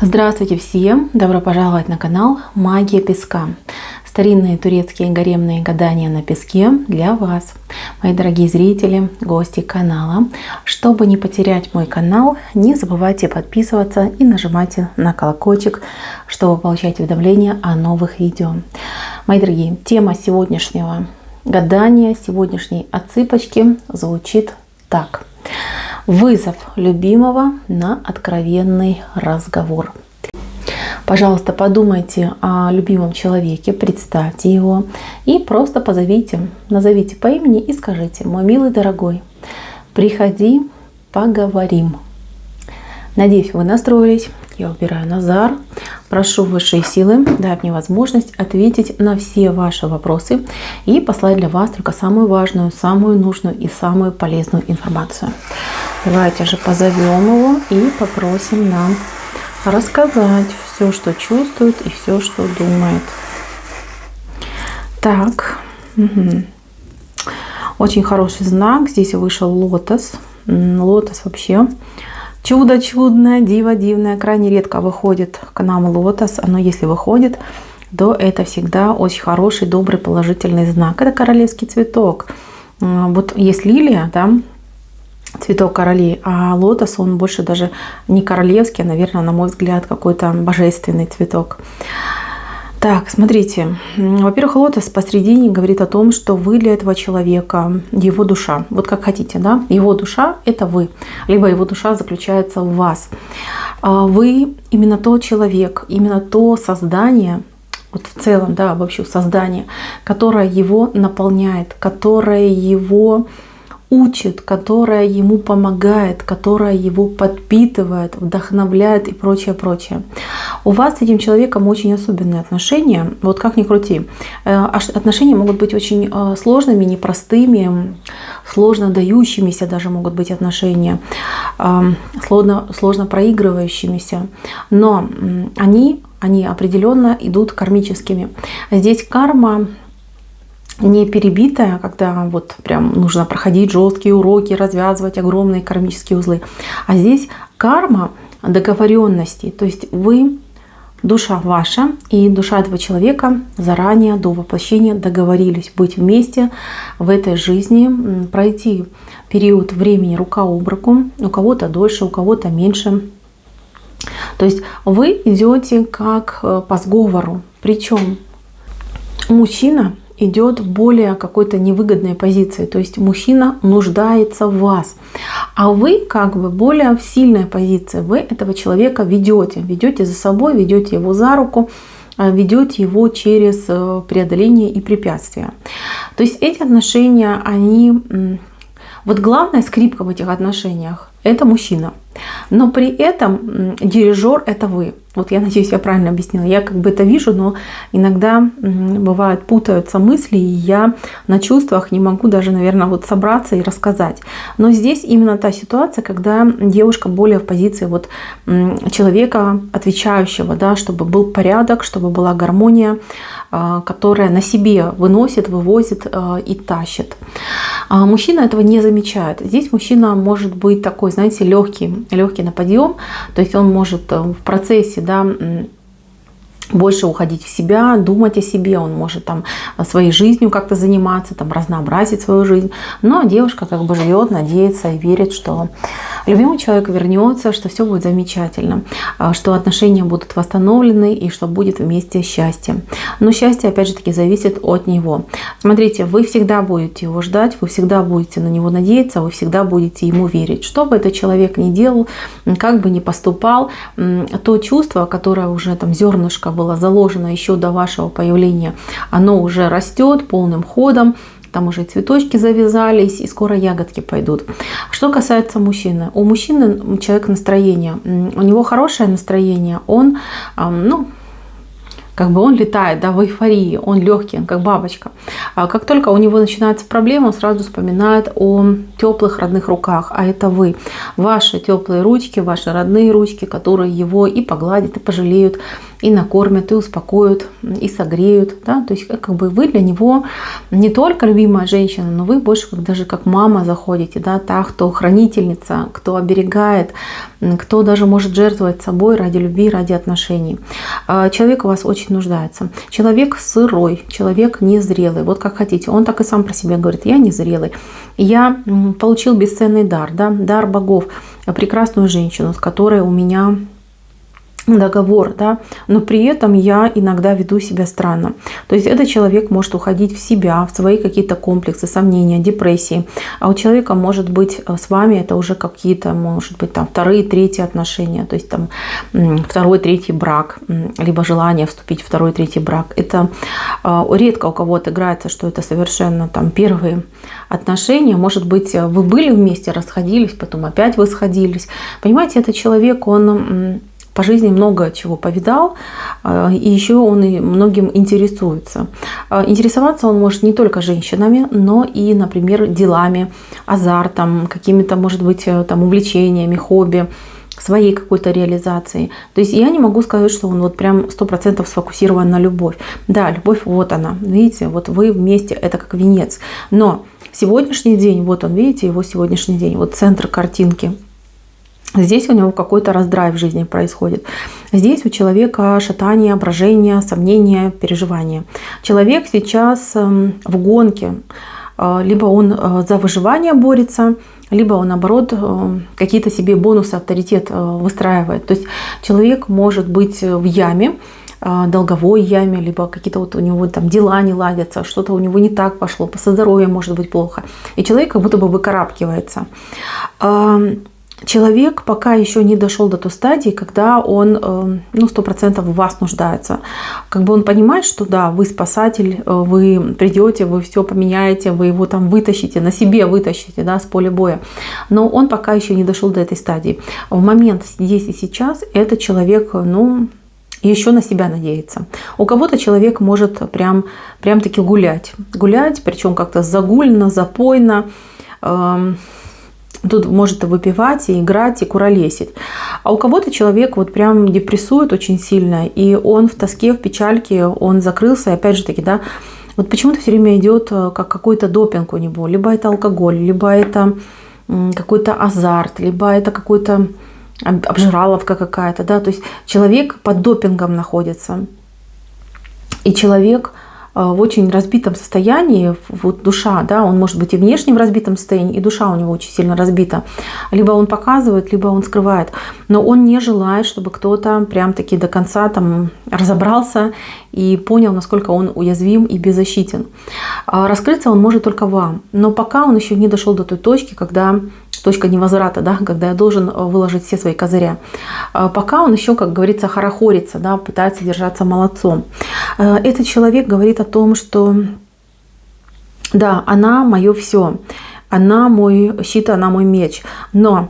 Здравствуйте всем! Добро пожаловать на канал Магия Песка. Старинные турецкие гаремные гадания на песке для вас, мои дорогие зрители, гости канала. Чтобы не потерять мой канал, не забывайте подписываться и нажимайте на колокольчик, чтобы получать уведомления о новых видео. Мои дорогие, тема сегодняшнего гадания, сегодняшней отсыпочки звучит так. Вызов любимого на откровенный разговор. Пожалуйста, подумайте о любимом человеке, представьте его и просто позовите, назовите по имени и скажите: мой милый дорогой, приходи, поговорим. Надеюсь, вы настроились. Я убираю Назар. Прошу высшие силы дать мне возможность ответить на все ваши вопросы и послать для вас только самую важную, самую нужную и самую полезную информацию. Давайте же позовем его и попросим нам рассказать все, что чувствует и все, что думает. Так. Очень хороший знак. Здесь вышел лотос. Лотос вообще чудо чудное, диво дивное. Крайне редко выходит к нам лотос. Но если выходит, то это всегда очень хороший, добрый, положительный знак. Это королевский цветок. Вот есть лилия, да, цветок королей, а лотос, он больше даже не королевский, а, наверное, на мой взгляд, какой-то божественный цветок. Так, смотрите. Во-первых, лотос посредине говорит о том, что вы для этого человека, его душа. Вот как хотите, да? Его душа – это вы. Либо его душа заключается в вас. Вы именно тот человек, именно то создание, вот в целом, да, вообще создание, которое его наполняет, которое его учит, которая ему помогает, которая его подпитывает, вдохновляет и прочее, прочее. У вас с этим человеком очень особенные отношения. Вот как ни крути. Отношения могут быть очень сложными, непростыми, сложно дающимися даже могут быть отношения, сложно проигрывающимися. Но они определенно идут кармическими. Здесь карма не перебитая, когда вот прям нужно проходить жесткие уроки, развязывать огромные кармические узлы. А здесь карма договоренности. То есть вы, душа ваша и душа этого человека заранее до воплощения договорились быть вместе в этой жизни, пройти период времени рука об руку, у кого-то дольше, у кого-то меньше. То есть вы идете как по сговору. Причем мужчина идет в более какой-то невыгодной позиции. То есть мужчина нуждается в вас. А вы как бы более в сильной позиции. Вы этого человека ведете. Ведете за собой, ведете его за руку, ведете его через преодоление и препятствия. То есть эти отношения, они... Вот главная скрипка в этих отношениях – это мужчина. Но при этом дирижер – это вы. Вот я надеюсь, я правильно объяснила. Я как бы это вижу, но иногда бывает путаются мысли, и я на чувствах не могу даже, наверное, вот собраться и рассказать. Но здесь именно та ситуация, когда девушка более в позиции вот человека, отвечающего, да, чтобы был порядок, чтобы была гармония, которая на себе выносит, вывозит и тащит. А мужчина этого не замечает. Здесь мужчина может быть такой, знаете, легкий на подъем, то есть он может в процессе, да, больше уходить в себя, думать о себе, он может там своей жизнью как-то заниматься, там разнообразить свою жизнь. Но девушка как бы живет, надеется и верит, что любимый человек вернется, что все будет замечательно, что отношения будут восстановлены и что будет вместе счастье. Но счастье, опять же таки, зависит от него. Смотрите, вы всегда будете его ждать, вы всегда будете на него надеяться, вы всегда будете ему верить. Что бы этот человек ни делал, как бы ни поступал, то чувство, которое уже там зернышко было заложено еще до вашего появления, оно уже растет полным ходом. Там уже цветочки завязались, и скоро ягодки пойдут. Что касается мужчины. У мужчины человек настроения. У него хорошее настроение. Он, как бы он летает, да, в эйфории, он легкий, он как бабочка. А как только у него начинается проблема, он сразу вспоминает о теплых родных руках, а это вы. Ваши теплые ручки, ваши родные ручки, которые его и погладят, и пожалеют, и накормят, и успокоят, и согреют. Да? То есть как бы вы для него не только любимая женщина, но вы больше даже как мама заходите, да? Та, кто хранительница, кто оберегает, кто даже может жертвовать собой ради любви, ради отношений. Человек у вас очень нуждается. Человек сырой, человек незрелый. Вот как хотите. Он так и сам про себя говорит: я незрелый. Я получил бесценный дар, да? Дар богов, прекрасную женщину, с которой у меня договор, да, но при этом я иногда веду себя странно. То есть этот человек может уходить в себя, в свои какие-то комплексы, сомнения, депрессии. А у человека может быть с вами это уже какие-то, может быть, там вторые, третьи отношения, то есть там второй, третий брак, либо желание вступить в второй, третий брак. Это редко у кого-то играется, что это совершенно там первые отношения. Может быть, вы были вместе, расходились, потом опять вы сходились. Понимаете, этот человек, он по жизни много чего повидал, и еще он и многим интересуется. Интересоваться он может не только женщинами, но и, например, делами, азартом, какими-то, может быть, там, увлечениями, хобби, своей какой-то реализацией. То есть я не могу сказать, что он вот прям 100% сфокусирован на любовь. Да, любовь, вот она. Видите, вот вы вместе, это как венец. Но сегодняшний день, вот он, видите, его сегодняшний день, вот центр картинки. Здесь у него какой-то раздрай в жизни происходит. Здесь у человека шатание, брожение, сомнения, переживания. Человек сейчас в гонке. Либо он за выживание борется, либо он, наоборот, какие-то себе бонусы, авторитет выстраивает. То есть человек может быть в яме, долговой яме, либо какие-то вот у него там дела не ладятся, что-то у него не так пошло, со здоровьем может быть плохо. И человек как будто бы выкарабкивается. Человек пока еще не дошел до той стадии, когда он 100% в вас нуждается. Как бы он понимает, что да, вы спасатель, вы придете, вы все поменяете, вы его там вытащите, на себе вытащите, да, с поля боя. Но он пока еще не дошел до этой стадии. В момент здесь и сейчас этот человек, еще на себя надеется. У кого-то человек может прям-таки гулять. Гулять, причем как-то загульно, запойно. Тут может выпивать, и играть, и куролесить. А у кого-то человек вот прям депрессует очень сильно, и он в тоске, в печальке, он закрылся, и опять же таки, да, вот почему-то все время идет как какой-то допинг у него. Либо это алкоголь, либо это какой-то азарт, либо это какой-то обжираловка какая-то, да, то есть человек под допингом находится. И человек в очень разбитом состоянии, вот душа, да, он может быть и внешне в разбитом состоянии, и душа у него очень сильно разбита. Либо он показывает, либо он скрывает. Но он не желает, чтобы кто-то прям-таки до конца там разобрался и понял, насколько он уязвим и беззащитен. Раскрыться он может только вам. Но пока он еще не дошел до той точки, когда точка невозврата, да, когда я должен выложить все свои козыря. Пока он еще, как говорится, хорохорится, да, пытается держаться молодцом. Этот человек говорит о том, что да, она мое все, она мой щит, она мой меч, но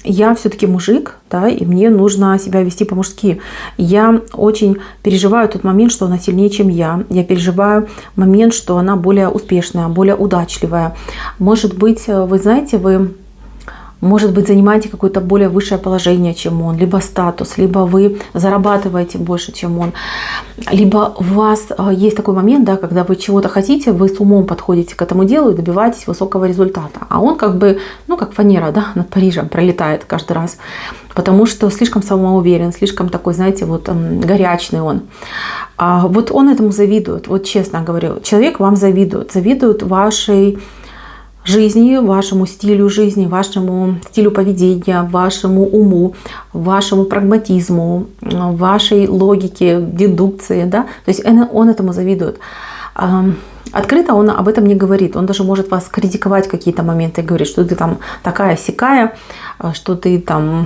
я все-таки мужик, да, и мне нужно себя вести по-мужски. Я очень переживаю тот момент, что она сильнее, чем я. Я переживаю момент, что она более успешная, более удачливая. Может быть, вы знаете, вы может быть, занимаете какое-то более высшее положение, чем он, либо статус, либо вы зарабатываете больше, чем он, либо у вас есть такой момент, да, когда вы чего-то хотите, вы с умом подходите к этому делу и добиваетесь высокого результата. А он как бы, как фанера, да, над Парижем пролетает каждый раз, потому что слишком самоуверен, слишком такой, знаете, вот горячный он. Вот он этому завидует, вот честно говорю. Человек вам завидует вашей жизни, вашему стилю жизни, вашему стилю поведения, вашему уму, вашему прагматизму, вашей логике, дедукции. Да? То есть он этому завидует. Открыто он об этом не говорит. Он даже может вас критиковать в какие-то моменты, говорит, что ты там такая-сякая, что ты там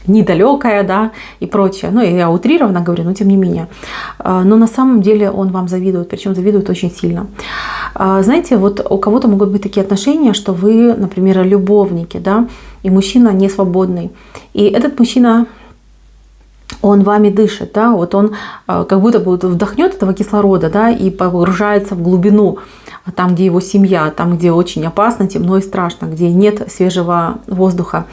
недалекая, да, и прочее. Я утрированно говорю, но тем не менее. Но на самом деле он вам завидует, причем завидует очень сильно. Знаете, вот у кого-то могут быть такие отношения, что вы, например, любовники, да, и мужчина не свободный. И этот мужчина, он вами дышит, да, вот он как будто бы вдохнет этого кислорода, да, и погружается в глубину, там, где его семья, там, где очень опасно, темно и страшно, где нет свежего воздуха.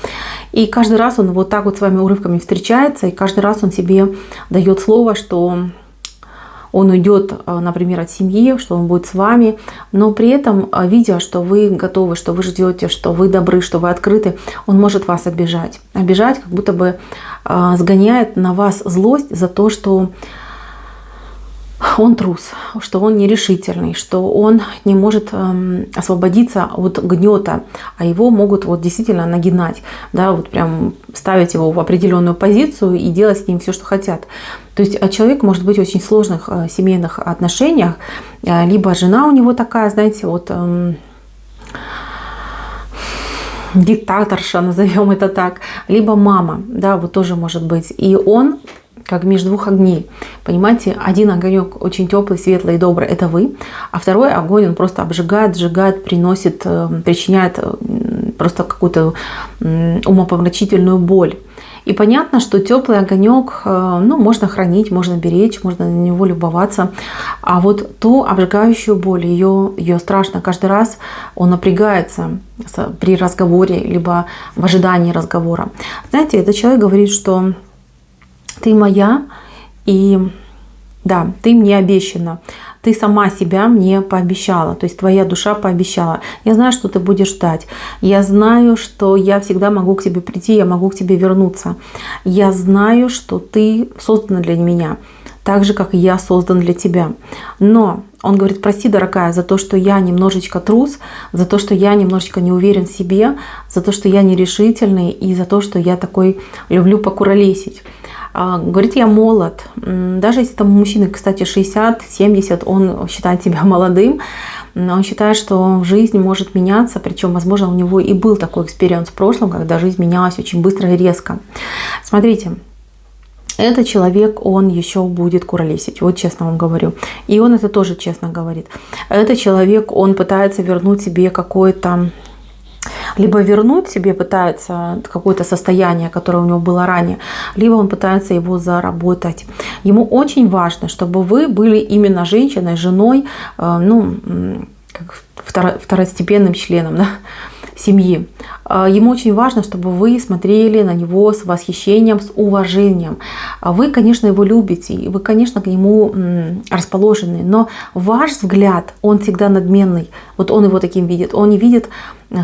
И каждый раз он вот так вот с вами урывками встречается, и каждый раз он себе дает слово, что он уйдет, например, от семьи, что он будет с вами, но при этом, видя, что вы готовы, что вы ждете, что вы добры, что вы открыты, он может вас обижать. Обижать, как будто бы сгоняет на вас злость за то, что он трус, что он нерешительный, что он не может освободиться от гнета, а его могут вот действительно нагинать, да, вот прям ставить его в определенную позицию и делать с ним все, что хотят. То есть человек может быть в очень сложных семейных отношениях, либо жена у него такая, знаете, вот диктаторша, назовем это так, либо мама, да, вот тоже может быть. И он как между двух огней. Понимаете, один огонек очень теплый, светлый и добрый, это вы, а второй огонь, он просто обжигает, сжигает, приносит, причиняет просто какую-то умопомрачительную боль. И понятно, что теплый огонек, ну, можно хранить, можно беречь, можно на него любоваться. А вот ту обжигающую боль, ее страшно. Каждый раз он напрягается при разговоре, либо в ожидании разговора. Знаете, этот человек говорит, что ты моя, и да, ты мне обещана. Ты сама себя мне пообещала, то есть твоя душа пообещала. Я знаю, что ты будешь ждать. Я знаю, что я всегда могу к тебе прийти, я могу к тебе вернуться. Я знаю, что ты создана для меня, так же, как и я создан для тебя. Но он говорит: прости, дорогая, за то, что я немножечко трус, за то, что я немножечко не уверен в себе, за то, что я нерешительный и за то, что я такой люблю покуролесить. Говорит, я молод. Даже если там мужчина, кстати, 60-70, он считает себя молодым, он считает, что жизнь может меняться, причем, возможно, у него и был такой экспириенс в прошлом, когда жизнь менялась очень быстро и резко. Смотрите, этот человек, он еще будет куролесить, вот честно вам говорю. И он это тоже честно говорит. Этот человек, он пытается вернуть себе какое-то... Либо вернуть себе пытается какое-то состояние, которое у него было ранее, либо он пытается его заработать. Ему очень важно, чтобы вы были именно женщиной, женой, ну, как второстепенным членом, да, семьи. Ему очень важно, чтобы вы смотрели на него с восхищением, с уважением. Вы, конечно, его любите, и вы, конечно, к нему расположены, но ваш взгляд, он всегда надменный. Вот он его таким видит. Он не видит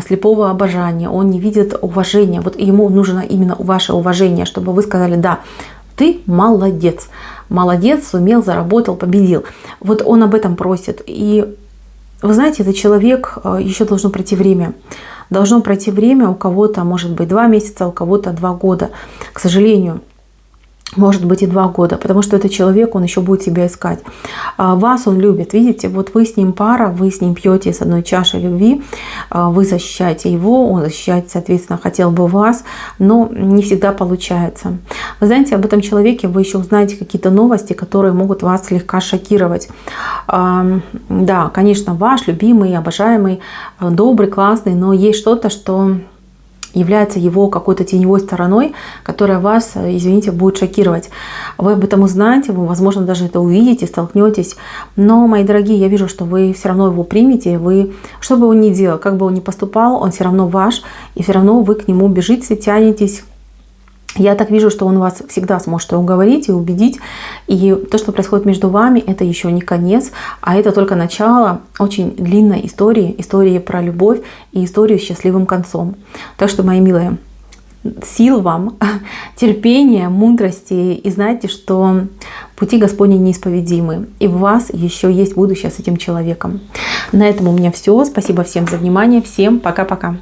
слепого обожания, он не видит уважения. Вот ему нужно именно ваше уважение, чтобы вы сказали: да, ты молодец, молодец, сумел, заработал, победил. Вот он об этом просит. И вы знаете, этот человек, еще должно пройти время. Должно пройти время, у кого-то может быть 2 месяца, у кого-то 2 года. К сожалению, может быть и 2 года, потому что этот человек, он еще будет себя искать. Вас он любит, видите, вот вы с ним пара, вы с ним пьете с одной чаши любви, вы защищаете его, он защищает, соответственно, хотел бы вас, но не всегда получается. Вы знаете, об этом человеке вы еще узнаете какие-то новости, которые могут вас слегка шокировать. Да, конечно, ваш любимый, обожаемый, добрый, классный, но есть что-то, что является его какой-то теневой стороной, которая вас, извините, будет шокировать. Вы об этом узнаете, вы, возможно, даже это увидите, столкнетесь. Но, мои дорогие, я вижу, что вы все равно его примете. Вы, что бы он ни делал, как бы он ни поступал, он все равно ваш, и все равно вы к нему бежите, тянетесь. Я так вижу, что он вас всегда сможет уговорить и убедить. И то, что происходит между вами, это еще не конец, а это только начало очень длинной истории. Истории про любовь и историю с счастливым концом. Так что, мои милые, сил вам, терпения, мудрости. И знайте, что пути Господни неисповедимы. И у вас еще есть будущее с этим человеком. На этом у меня все. Спасибо всем за внимание. Всем пока-пока.